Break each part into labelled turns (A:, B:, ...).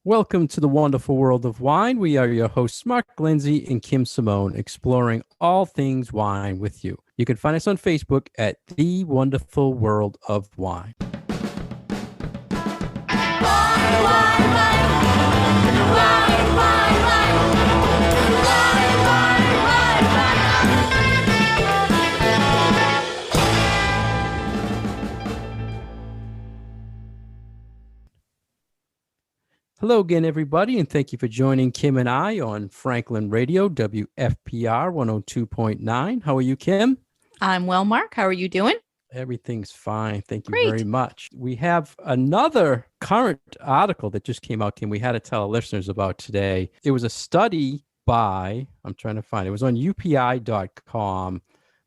A: Welcome to the wonderful world of wine. We are your hosts, Mark Lindsay and Kim Simone, exploring all things wine with you. You can find us on Facebook at The Wonderful World of Wine. Hello again, everybody, and thank you for joining Kim and I on Franklin Radio, WFPR 102.9. How are you, Kim?
B: I'm well, Mark. How are you doing?
A: Everything's fine. Thank you
B: Great.
A: very much. We have another current article that just came out, Kim, we had to tell our listeners about today. It was a study by, I'm trying to find it, was on UPI.com,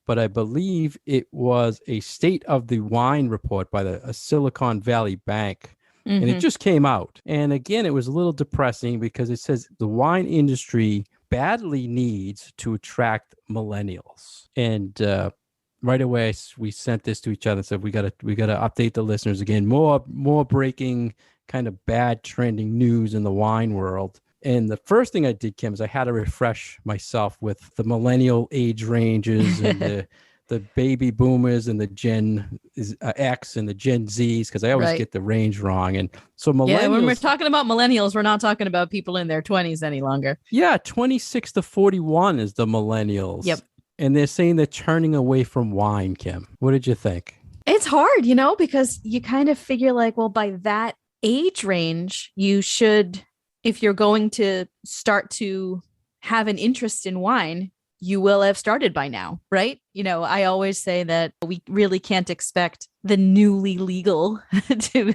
A: but I believe it was a State of the Wine report by a Silicon Valley Bank. And it just came out. And again, it was a little depressing because it says the wine industry badly needs to attract millennials. And right away, we sent this to each other and said, we gotta update the listeners again. More breaking kind of bad trending news in the wine world. And the first thing I did, Kim, is I had to refresh myself with the millennial age ranges and the baby boomers and the Gen X and the Gen Zs, because I always get the range wrong. And so millennials.
B: Yeah, when we're talking about millennials, we're not talking about people in their 20s any longer.
A: Yeah, 26 to 41 is the millennials.
B: Yep.
A: And they're saying they're turning away from wine, Kim. What did you think?
B: It's hard, because you kind of figure like, well, by that age range, you should, if you're going to start to have an interest in wine, you will have started by now, right? I always say that we really can't expect the newly legal to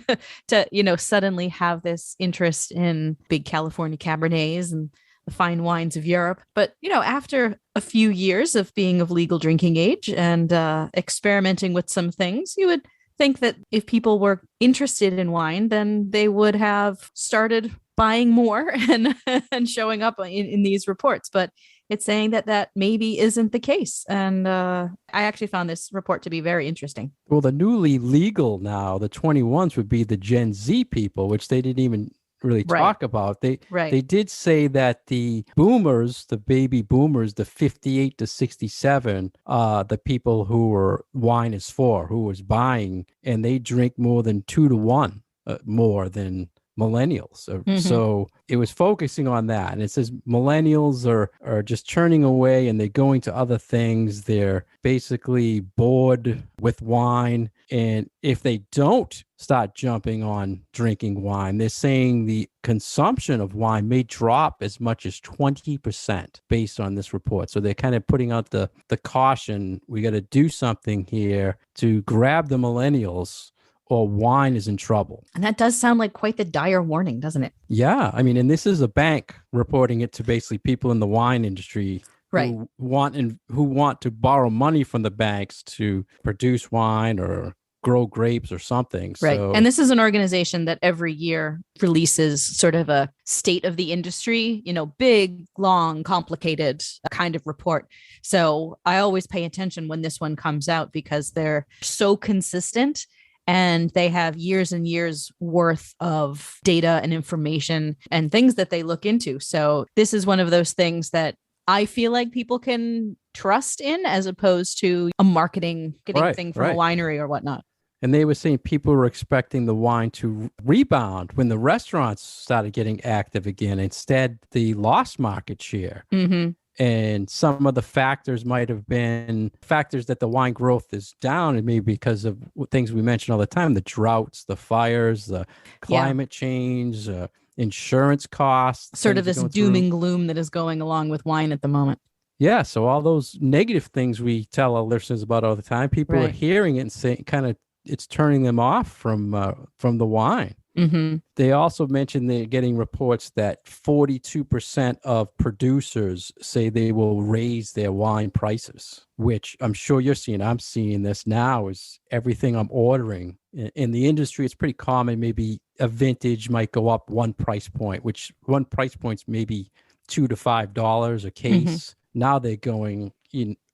B: suddenly have this interest in big California Cabernets and the fine wines of Europe. But, after a few years of being of legal drinking age and experimenting with some things, you would think that if people were interested in wine, then they would have started buying more and showing up in these reports. But it's saying that maybe isn't the case. And I actually found this report to be very interesting.
A: Well, the newly legal now, the 21s would be the Gen Z people, which they didn't even really talk about. They did say that the boomers, the baby boomers, the 58 to 67, the people who were wine is for, who was buying, and they drink more than 2 to 1 more than millennials. So it was focusing on that. And it says millennials are just turning away and they're going to other things. They're basically bored with wine. And if they don't start jumping on drinking wine, they're saying the consumption of wine may drop as much as 20% based on this report. So they're kind of putting out the caution. We got to do something here to grab the millennials, or wine is in trouble. And
B: that does sound like quite the dire warning, doesn't it?
A: Yeah. I mean, and this is a bank reporting it to basically people in the wine industry who want to borrow money from the banks to produce wine or grow grapes or something.
B: Right.
A: So,
B: and this is an organization that every year releases sort of a state of the industry, big, long, complicated kind of report. So I always pay attention when this one comes out because they're so consistent. And they have years and years worth of data and information and things that they look into. So this is one of those things that I feel like people can trust in as opposed to a marketing thing from a winery or whatnot.
A: And they were saying people were expecting the wine to rebound when the restaurants started getting active again. Instead, they lost market share.
B: Mm-hmm.
A: And some of the factors might have been factors that the wine growth is down, and maybe because of things we mention all the time, the droughts, the fires, the climate change, insurance costs.
B: Sort of this doom and gloom that is going along with wine at the moment.
A: Yeah. So all those negative things we tell our listeners about all the time, people are hearing it and saying kind of it's turning them off from the wine.
B: Mm-hmm.
A: They also mentioned they're getting reports that 42% of producers say they will raise their wine prices, which I'm sure you're seeing. I'm seeing this now is everything I'm ordering. In the industry, it's pretty common. Maybe a vintage might go up one price point, which one price point's maybe $2 to $5 a case. Mm-hmm. Now they're going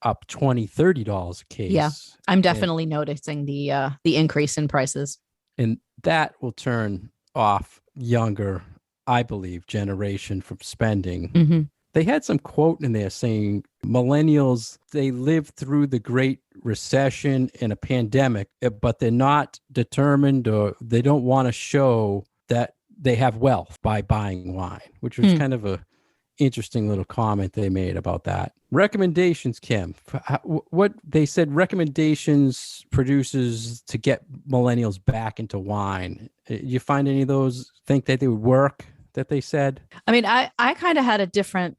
A: up $20, $30 a case.
B: Yeah, I'm definitely noticing the increase in prices.
A: And that will turn off younger I believe, generation from spending.
B: Mm-hmm.
A: They had some quote in there saying millennials, they lived through the Great Recession and a pandemic, but they're not determined, or they don't want to show that they have wealth by buying wine, which was kind of a interesting little comment they made about that. Recommendations, Kim. What they said, recommendations producers to get millennials back into wine. You find any of those think that they would work? That they said?
B: I mean, I kind of had a different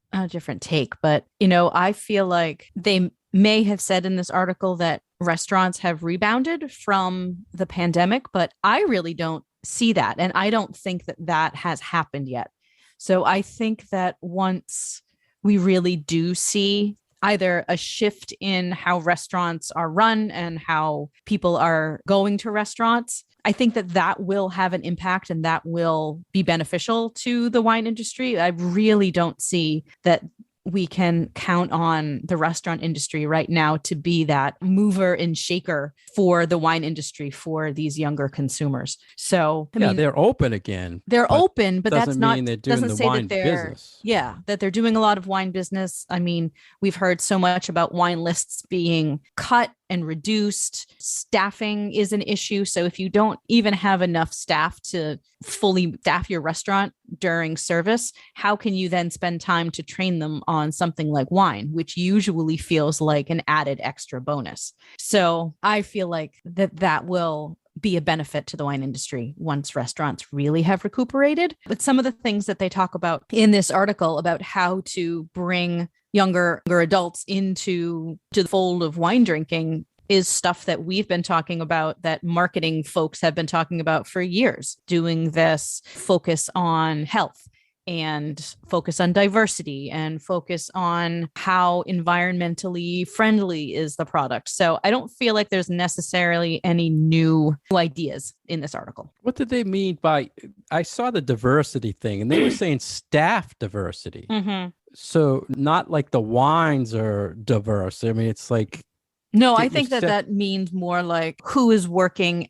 B: take, but I feel like they may have said in this article that restaurants have rebounded from the pandemic, but I really don't see that, and I don't think that has happened yet. So I think that once we really do see either a shift in how restaurants are run and how people are going to restaurants, I think that will have an impact and that will be beneficial to the wine industry. I really don't see that we can count on the restaurant industry right now to be that mover and shaker for the wine industry for these younger consumers. So
A: I mean, they're open again.
B: They're open, but that's not
A: they're doing
B: doesn't
A: the
B: say
A: wine
B: that they're
A: business.
B: that they're doing a lot of wine business. I mean, we've heard so much about wine lists being cut and reduced. Staffing is an issue. So if you don't even have enough staff to fully staff your restaurant during service, how can you then spend time to train them on something like wine, which usually feels like an added extra bonus? So I feel like that will be a benefit to the wine industry once restaurants really have recuperated. But some of the things that they talk about in this article about how to bring younger adults into the fold of wine drinking is stuff that we've been talking about, that marketing folks have been talking about for years, doing this focus on health and focus on diversity and focus on how environmentally friendly is the product. So I don't feel like there's necessarily any new ideas in this article.
A: What did they mean by, I saw the diversity thing and they were saying staff diversity.
B: Mm-hmm.
A: So not like the wines are diverse. I mean, it's like,
B: no, I think that means more like who is working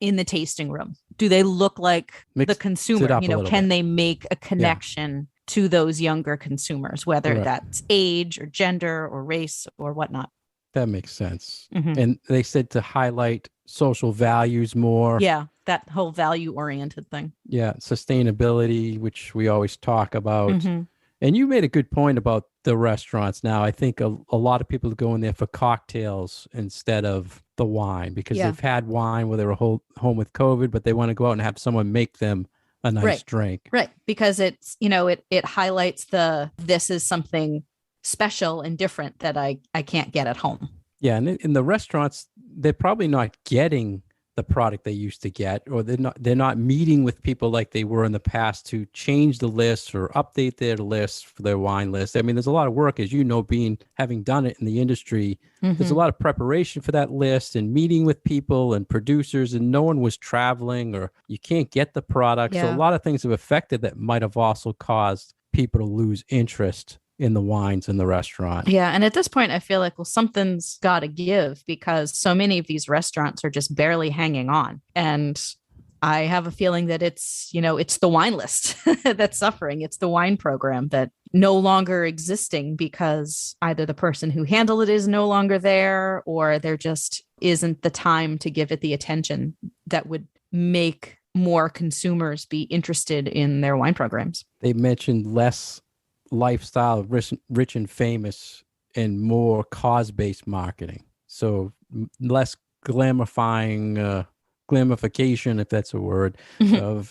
B: in the tasting room. Do they look like the consumer? Can they make a connection to those younger consumers, whether that's age or gender or race or whatnot?
A: That makes sense. Mm-hmm. And they said to highlight social values more.
B: Yeah, that whole value-oriented thing.
A: Yeah, sustainability, which we always talk about.
B: Mm-hmm.
A: And you made a good point about the restaurants. Now, I think a lot of people go in there for cocktails instead of the wine because they've had wine where they were home with COVID, but they want to go out and have someone make them a nice drink.
B: Right. Because it's, it highlights this is something special and different that I can't get at home.
A: Yeah. And in the restaurants, they're probably not getting the product they used to get, or they're not meeting with people like they were in the past to change the list or update their list for their wine list. I mean, there's a lot of work, as you know, having done it in the industry. Mm-hmm. There's a lot of preparation for that list and meeting with people and producers, and no one was traveling or you can't get the product. Yeah. So a lot of things have affected that might have also caused people to lose interest in the wines in the restaurant.
B: Yeah. And at this point, I feel like, well, something's got to give because so many of these restaurants are just barely hanging on. And I have a feeling that it's the wine list that's suffering. It's the wine program that no longer existing because either the person who handled it is no longer there, or there just isn't the time to give it the attention that would make more consumers be interested in their wine programs.
A: They mentioned less lifestyle, rich and famous, and more cause-based marketing. So less glamification, if that's a word,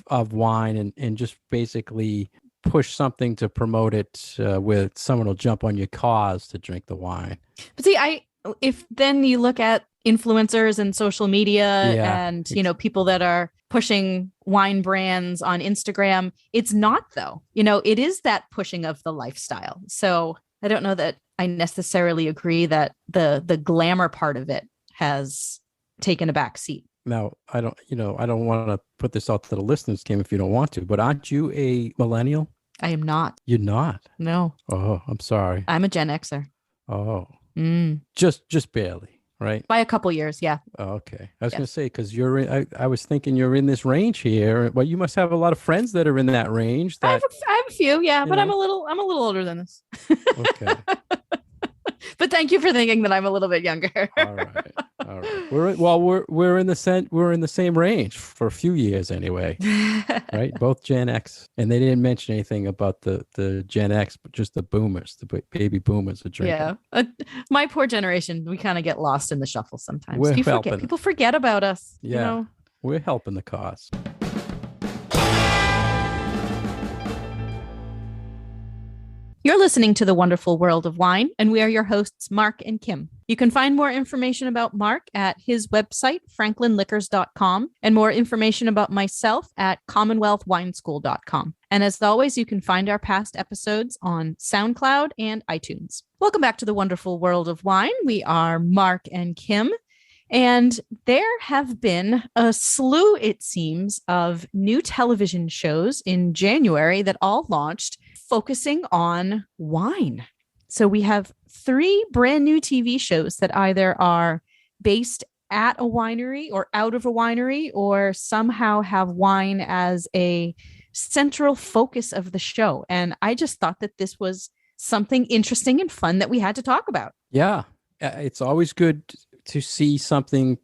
A: of wine, and just basically push something to promote it where someone will jump on your cause to drink the wine.
B: But see, if then you look at influencers and social media and people that are pushing wine brands on Instagram, it's not though. It is that pushing of the lifestyle. So I don't know that I necessarily agree that the glamour part of it has taken a back seat.
A: Now, I don't want to put this out to the listeners, Kim, if you don't want to, but aren't you a millennial?
B: I am not.
A: You're not?
B: No.
A: Oh, I'm sorry.
B: I'm a Gen Xer.
A: Oh. Just barely. right?
B: By a couple years, yeah.
A: Oh, okay. I was going to say, because you're in, I was thinking you're in this range here. Well, you must have a lot of friends that are in that range.
B: I have a few, yeah, but
A: know.
B: I'm a little older than this.
A: Okay.
B: But thank you for thinking that I'm a little bit younger.
A: All right. We're in the same range for a few years anyway, right? Both Gen X, and they didn't mention anything about the Gen X, but just the boomers, the baby boomers are drinking.
B: Yeah, my poor generation, we kind of get lost in the shuffle sometimes. People forget about us.
A: Yeah,
B: you know?
A: We're helping the cause.
B: You're listening to The Wonderful World of Wine, and we are your hosts, Mark and Kim. You can find more information about Mark at his website, franklinliquors.com, and more information about myself at commonwealthwineschool.com. And as always, you can find our past episodes on SoundCloud and iTunes. Welcome back to The Wonderful World of Wine. We are Mark and Kim. And there have been a slew, it seems, of new television shows in January that all launched focusing on wine. So we have 3 brand new TV shows that either are based at a winery or out of a winery, or somehow have wine as a central focus of the show. And I just thought that this was something interesting and fun that we had to talk about.
A: Yeah, it's always good to see something,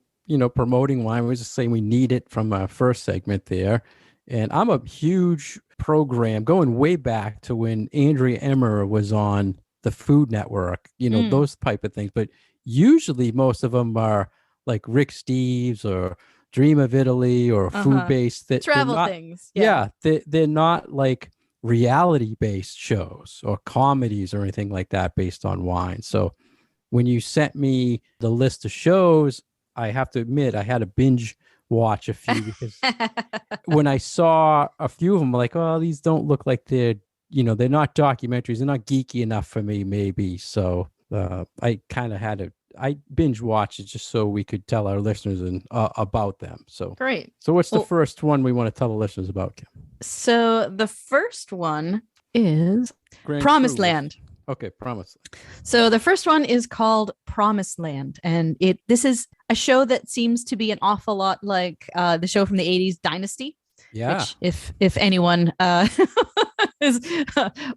A: promoting wine. We were just saying we need it from our first segment there. And I'm a huge program going way back to when Andrea Emmer was on the Food Network, those type of things. But usually most of them are like Rick Steves or Dream of Italy or food-based.
B: Travel things.
A: Yeah, they're not like reality-based shows or comedies or anything like that based on wine. So when you sent me the list of shows, I have to admit I had to binge watch a few because when I saw a few of them, I'm like, oh, these don't look like they're not documentaries. They're not geeky enough for me, maybe. So I kind of had to, I binge watch it just so we could tell our listeners about them. So
B: great.
A: So what's the first one we want to tell the listeners about, Kim?
B: So the first one is Promised Land.
A: Okay, Promised Land.
B: So the first one is called Promised Land, and this is a show that seems to be an awful lot like the show from the 80s, Dynasty.
A: Yeah.
B: Which, if anyone is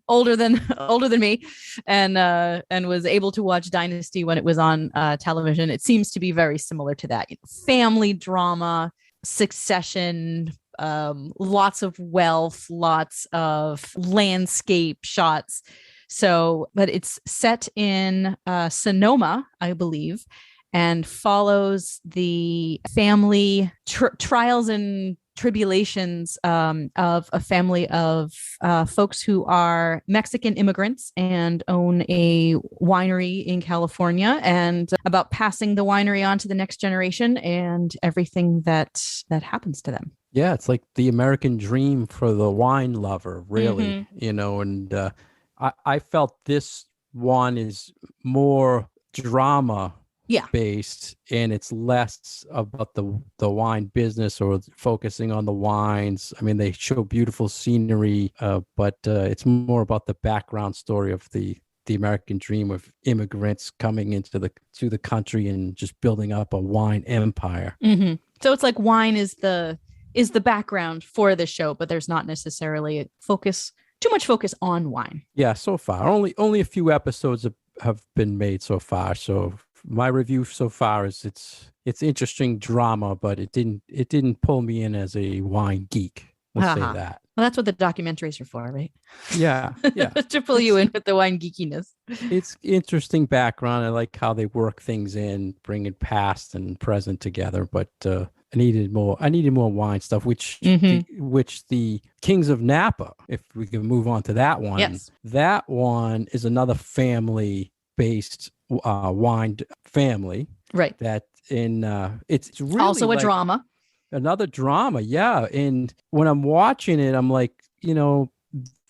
B: older than me and was able to watch Dynasty when it was on television, it seems to be very similar to that. Family drama, succession, lots of wealth, lots of landscape shots. So, but it's set in Sonoma, I believe, and follows the family trials and tribulations of a family of folks who are Mexican immigrants and own a winery in California, and about passing the winery on to the next generation and everything that happens to them.
A: Yeah, it's like the American dream for the wine lover, really, and I felt this one is more drama based, and it's less about the wine business or focusing on the wines. I mean, they show beautiful scenery, but it's more about the background story of the American dream of immigrants coming into the country and just building up a wine empire.
B: Mm-hmm. So it's like wine is the background for the show, but there's not necessarily too much focus on wine.
A: Yeah, so far only a few episodes have been made so far. So my review so far is it's interesting drama, but it didn't pull me in as a wine geek. Let's say that.
B: Well, that's what the documentaries are for, right?
A: Yeah.
B: To pull you in with the wine geekiness.
A: It's interesting background. I like how they work things in, bringing past and present together. But I needed more wine stuff, which the Kings of Napa, if we can move on to that one.
B: Yes.
A: That one is another family-based wine family.
B: Right.
A: That it's really
B: also a drama.
A: Another drama, yeah. And when I'm watching it, I'm like,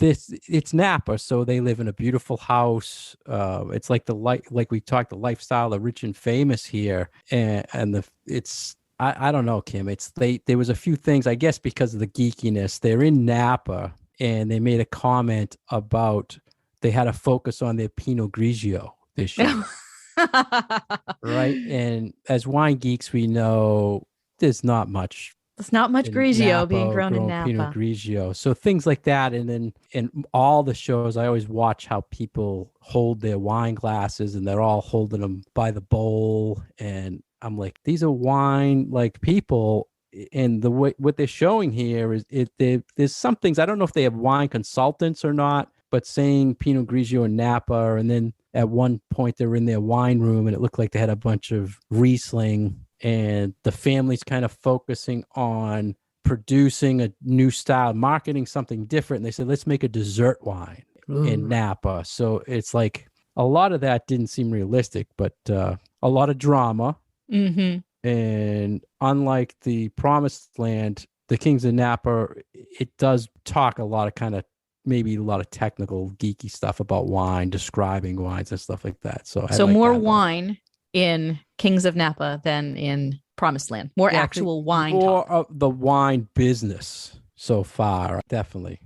A: it's Napa, so they live in a beautiful house. It's like like we talked, the lifestyle of rich and famous here, and I don't know, Kim. There was a few things, I guess, because of the geekiness. They're in Napa, and they made a comment about they had to focus on their Pinot Grigio this year. Right. And as wine geeks, we know there's not much.
B: There's not much Grigio being grown in Napa.
A: Pinot Grigio. So things like that. And then in all the shows, I always watch how people hold their wine glasses and they're all holding them by the bowl. And I'm like, these are wine like people. And the way what they're showing here is there's some things, I don't know if they have wine consultants or not, but saying Pinot Grigio and Napa. And then at one point they're in their wine room and it looked like they had a bunch of Riesling. And the family's kind of focusing on producing a new style, marketing something different. And they said, let's make a dessert wine in Napa. So it's like a lot of that didn't seem realistic, but a lot of drama.
B: Mm-hmm.
A: And unlike the Promised Land, the Kings of Napa, it does talk a lot of kind of maybe a lot of technical geeky stuff about wine, describing wines and stuff like that. So
B: like more wine in Kings of Napa than in Promised Land. More actual wine
A: more
B: talk.
A: Of the wine business so far, definitely.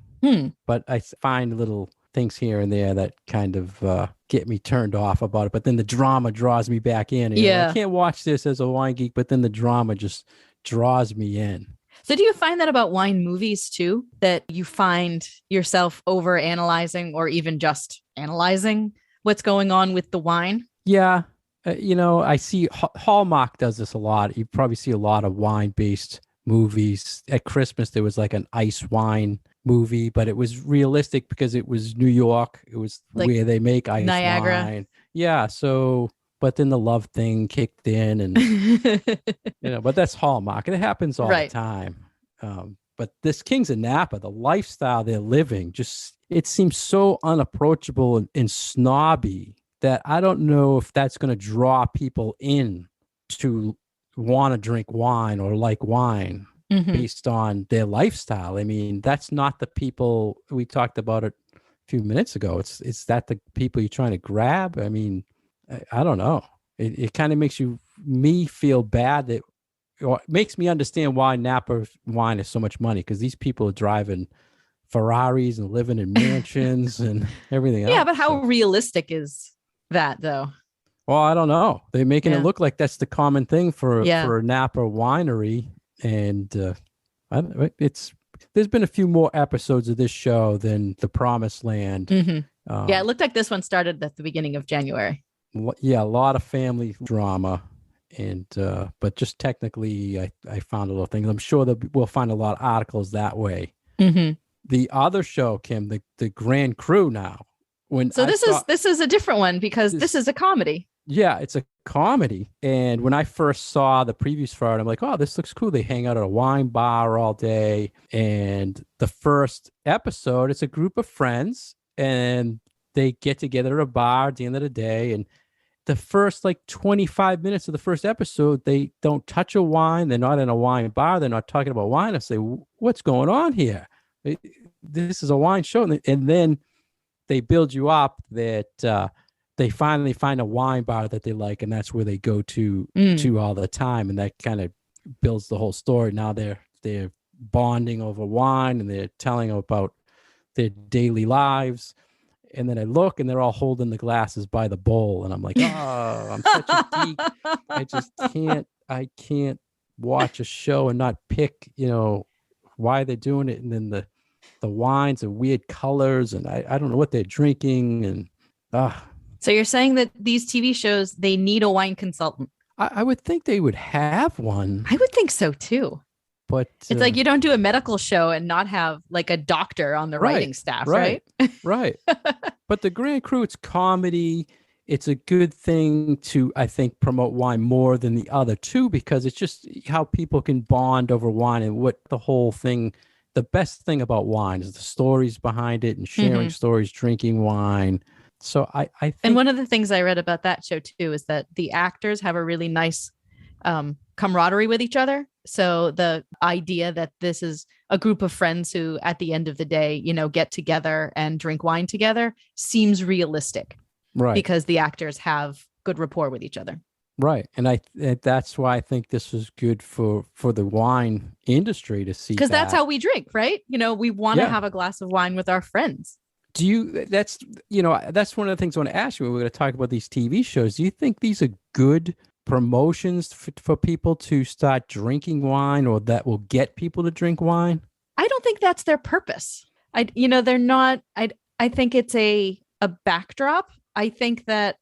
A: But I find little things here and there that kind of get me turned off about it. But then the drama draws me back in. And, I can't watch this as a wine geek, but then the drama just draws me in.
B: So do you find that about wine movies too, that you find yourself over analyzing or even just analyzing what's going on with the wine?
A: Yeah. I see Hallmark does this a lot. You probably see a lot of wine-based movies. At Christmas, there was like an ice wine movie, but it was realistic because it was New York. It was like where they make ice
B: Niagara.
A: Wine. Yeah. So, but then the love thing kicked in and, but that's Hallmark. And it happens all the time. But this Kings of Napa, the lifestyle they're living, it seems so unapproachable and snobby that I don't know if that's going to draw people in to want to drink wine or like wine based on their lifestyle. I mean, that's not the people we talked about it a few minutes ago. It's that the people you're trying to grab. I mean, I don't know. It kind of makes me feel bad that, or it makes me understand why Napa wine is so much money, because these people are driving Ferraris and living in mansions and everything else.
B: Yeah, but how realistic is that though?
A: Well, I don't know. They're making it look like that's the common thing for a Napa winery, and there's been a few more episodes of this show than The Promised Land.
B: Mm-hmm. It looked like this one started at the beginning of January.
A: Yeah, a lot of family drama, and but just technically, I found a little thing. I'm sure that we'll find a lot of articles that way.
B: Mm-hmm.
A: The other show, Kim, the Grand Cru now.
B: This is a different one because this is a comedy.
A: Yeah, it's a comedy. And when I first saw the previews for it, I'm like, oh, this looks cool. They hang out at a wine bar all day. And the first episode, it's a group of friends and they get together at a bar at the end of the day. And the first 25 minutes of the first episode, they don't touch a wine. They're not in a wine bar. They're not talking about wine. I say, what's going on here? This is a wine show. And then they build you up that they finally find a wine bar that they like, and that's where they go to all the time, and that kind of builds the whole story. Now they're bonding over wine, and they're telling about their daily lives. And then I look, and they're all holding the glasses by the bowl, and I'm like, oh, I'm such a geek. I just can't watch a show and not pick, why they're doing it, and then the wines are weird colors, and I don't know what they're drinking, and
B: So you're saying that these TV shows, they need a wine consultant?
A: I would think they would have one.
B: I would think so too.
A: But
B: it's like you don't do a medical show and not have a doctor on the writing staff, right?
A: Right. But the Grand Cru, it's comedy. It's a good thing to, I think, promote wine more than the other two, because it's just how people can bond over wine, and what the whole thing. The best thing about wine is the stories behind it and sharing stories, drinking wine. So I think,
B: and one of the things I read about that show too is that the actors have a really nice camaraderie with each other. So the idea that this is a group of friends who at the end of the day, get together and drink wine together seems realistic.
A: Right.
B: Because the actors have good rapport with each other.
A: Right. And that's why I think this is good for the wine industry to see.
B: Because that's how we drink, right? We want to have a glass of wine with our friends.
A: Do you, that's one of the things I want to ask you when we're going to talk about these TV shows. Do you think these are good promotions for people to start drinking wine, or that will get people to drink wine?
B: I don't think that's their purpose. They're not, I think it's a backdrop. I think that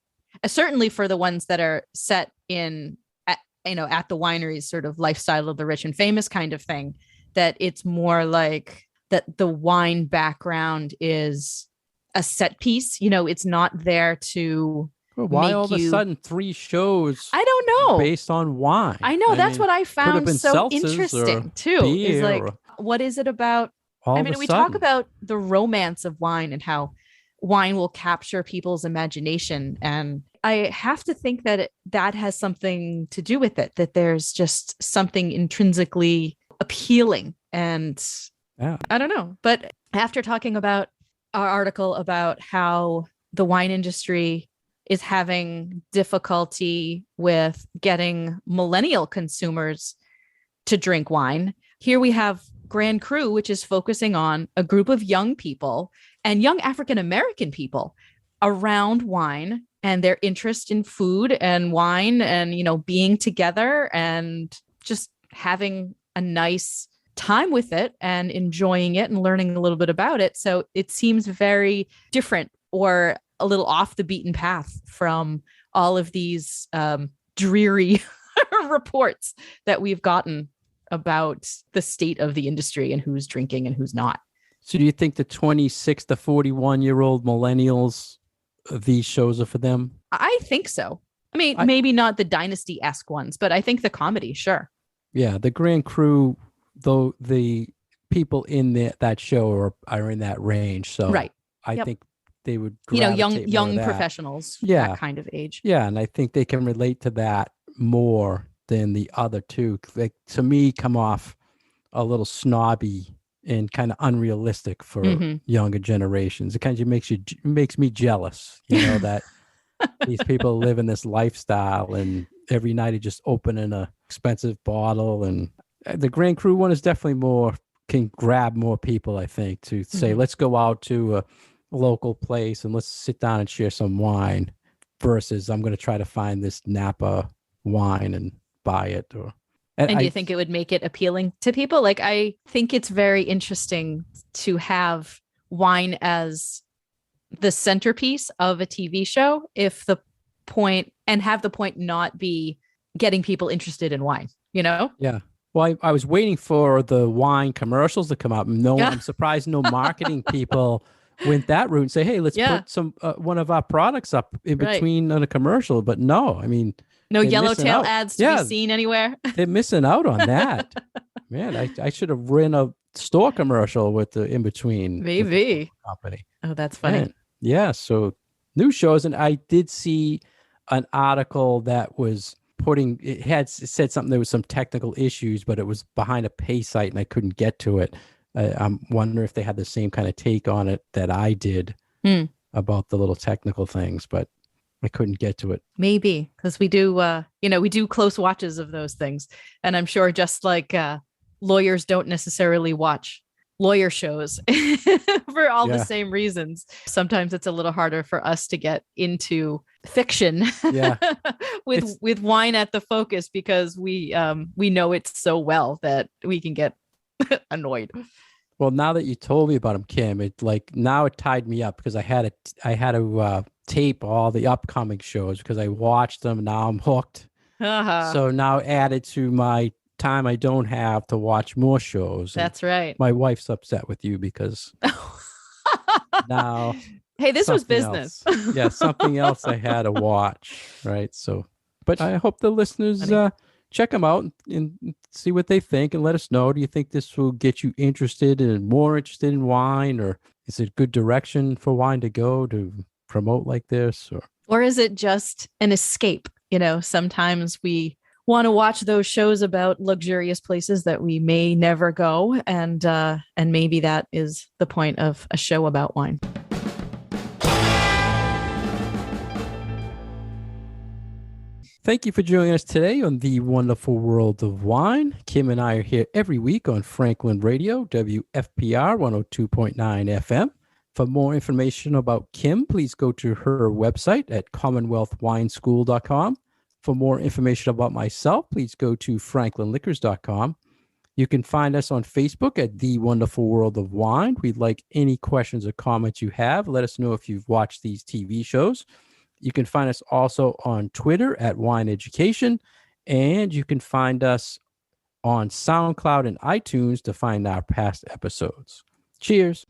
B: certainly for the ones that are set in, at the wineries, sort of lifestyle of the rich and famous kind of thing, that it's more like that the wine background is a set piece. It's not there to
A: why all of a sudden 3 shows?
B: I don't know.
A: Based on wine.
B: I know. That's what I found so interesting too. Is like, what is it about? We talk about the romance of wine and how wine will capture people's imagination. And I have to think that that has something to do with it, that there's just something intrinsically appealing. And I don't know. But after talking about our article about how the wine industry is having difficulty with getting millennial consumers to drink wine, here we have Grand Cru, which is focusing on a group of young people and young African-American people around wine and their interest in food and wine and, being together and just having a nice time with it and enjoying it and learning a little bit about it. So it seems very different, or a little off the beaten path from all of these dreary reports that we've gotten about the state of the industry and who's drinking and who's not.
A: So do you think the 26 to 41-year-old millennials, these shows are for them?
B: I think so. Maybe not the Dynasty-esque ones, but I think the comedy, sure.
A: Yeah, the Grand Cru, though, the people in that show are in that range. So
B: right.
A: I think they would
B: young professionals, that kind of age.
A: Yeah, and I think they can relate to that more than the other two. Like, to me, come off a little snobby and kind of unrealistic for younger generations. It kind of makes me jealous, that these people live in this lifestyle and every night they just opening an expensive bottle. And the Grand Cru one is definitely can grab more people, I think, to say, let's go out to a local place and let's sit down and share some wine, versus I'm going to try to find this Napa wine and buy it.
B: And do you think it would make it appealing to people? Like, I think it's very interesting to have wine as the centerpiece of a TV show, have the point not be getting people interested in wine,
A: Yeah. Well, I was waiting for the wine commercials to come up. I'm surprised no marketing people went that route and say, hey, let's put some one of our products up in between on a commercial. But no,
B: no Yellowtail ads to be seen anywhere.
A: They're missing out on that. Man, I should have run a store commercial with the in between.
B: Maybe.
A: Company.
B: Oh, that's funny.
A: Man. Yeah. So new shows. And I did see an article that was it said something, there was some technical issues, but it was behind a pay site and I couldn't get to it. I'm wondering if they had the same kind of take on it that I did about the little technical things, but I couldn't get to it.
B: Maybe because we do, we do close watches of those things. And I'm sure just like lawyers don't necessarily watch lawyer shows for all the same reasons. Sometimes it's a little harder for us to get into fiction with wine at the focus because we know it so well that we can get annoyed.
A: Well, now that you told me about them, Kim, it tied me up because I had to tape all the upcoming shows because I watched them. Now I'm hooked. So now added to my time I don't have to watch more shows.
B: That's right.
A: My wife's upset with you because now.
B: Hey, this was business.
A: Yeah, something else I had to watch, right? So, but I hope the listeners check them out and see what they think and let us know. Do you think this will get you more interested in wine, or is it a good direction for wine to go to promote like this?
B: Or is it just an escape? Sometimes we want to watch those shows about luxurious places that we may never go. And maybe that is the point of a show about wine.
A: Thank you for joining us today on The Wonderful World of Wine. Kim and I are here every week on Franklin Radio, WFPR 102.9 FM. For more information about Kim, please go to her website at commonwealthwineschool.com. For more information about myself, please go to franklinliquors.com. You can find us on Facebook at The Wonderful World of Wine. We'd like any questions or comments you have. Let us know if you've watched these TV shows. You can find us also on Twitter at Wine Education, and you can find us on SoundCloud and iTunes to find our past episodes. Cheers.